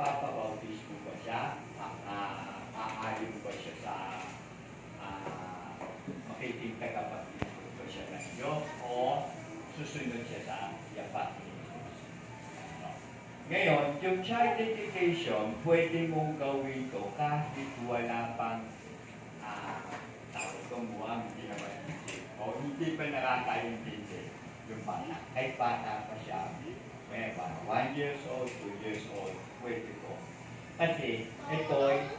ipapabautis mo ba siya? Aayon mo ba siya sa makiting tagapagligtas mo ba siya ng Diyos? O susunod siya sa yapat ni Jesus? Ngayon, yung child dedication, pwede mong gawin ito kahit wala pang hindi naman o hindi pa nakakaintindi yung bata. Ay bata pa siya. May 1 years old, 2 years old, pwede ko. Kasi ito'y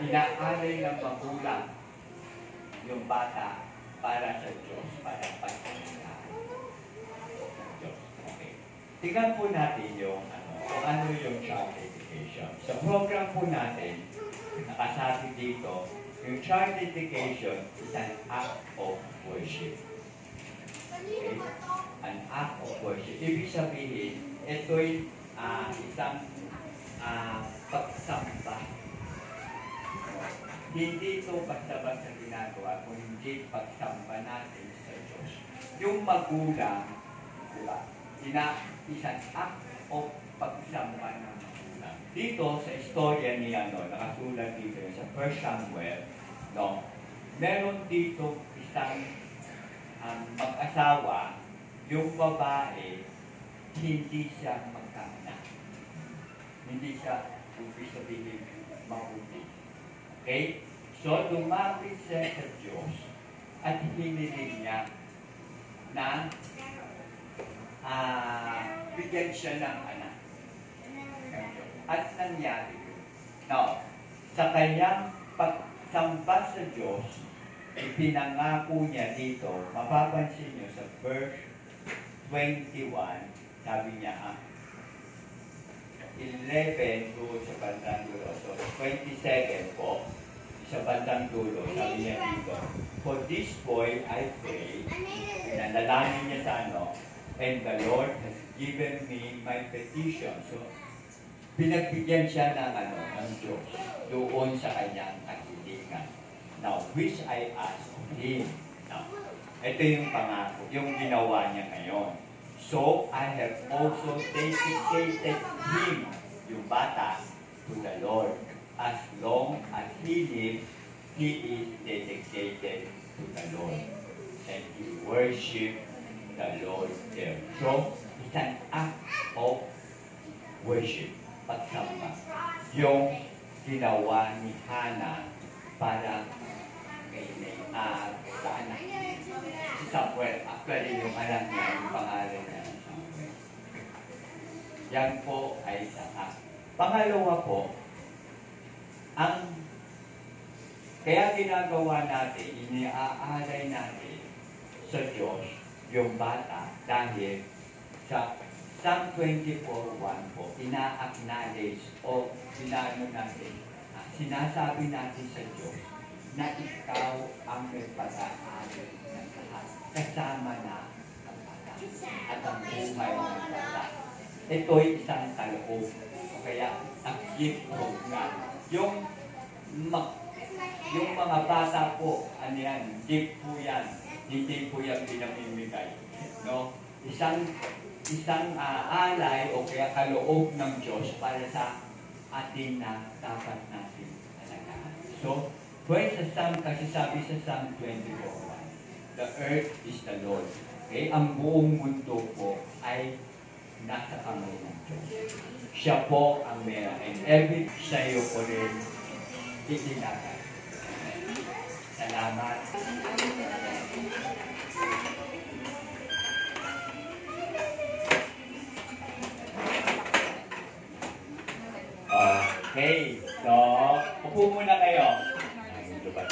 inaaral ng magulang yung bata para sa Diyos, para pagkakitaan ng Diyos. Okay. Tingnan po natin yung kung ano yung child education. Sa program po natin, nakasabi dito, yung child dedication is an act of worship. Okay? An act of worship. Ibig sabihin, ito'y isang pagsamba. Hindi ito basta-basta ginagawa, kundi pagsamba natin sa Diyos. Yung magulang, diba? Isang act of pagsamba ng magulang. Dito sa istorya ni nakasulat dito sa 1 Samuel, meron dito isang mag-asawa, yung babae, hindi siya magkaanak. Hindi siya, ibig sabihin, mabuti. Okay? So, lumapit siya sa Diyos at hiniling niya na bigyan siya ng anak. At nangyari yun. Now, sa kanyang pagsamba sa Diyos, ipinangako niya dito, mapapansin niyo sa verse 21, sabi niya, 11 doon sa bandang dulo. So, 27 po, sa bandang dulo, sabi niya dito, for this boy I pray, pinanalangin niya sa and the Lord has given me my petition. So, pinagbigyan siya ng Diyos doon sa kanyang kahilingan. Now, which I ask of Him. Now, ito yung pangako, yung ginawa niya ngayon. So, I have also dedicated him, yung bata, to the Lord. As long as he lives, he is dedicated to the Lord. And he worship the Lord there. So, it's an act of worship. Pagsamba. Yung ginawa ni Hannah para sa anak niya. Si Samuel, actually yung anak niya, yung pangalan niya, Samuel. Yan po ay sa act. Pangalawa po, kaya ginagawa natin, iniaalay natin sa Diyos yung bata dahil sa Psalm 24:1 po, ina-acknowledge o sinasabi natin sa Diyos na ikaw ang may pag-aari ng lahat. Kasama na ang bata at ang buhay ng bata. Ito'y isang kaloob. O kaya, ang gift of God. Yung mga bata po, gift po yan. Hindi po yan pinamimigay. No? Isang alay o kaya kaloob ng Diyos para sa atin na dapat natin alagaan. So, kasi sabi sa Psalm 24:1, the earth is the Lord. Okay? Ang buong mundo po ay nasa kamay ng Diyos. Siya po ang meron. And every sa'yo po rin itinagay. Salamat. Okay. So, upo muna kayo. Ay, ito ba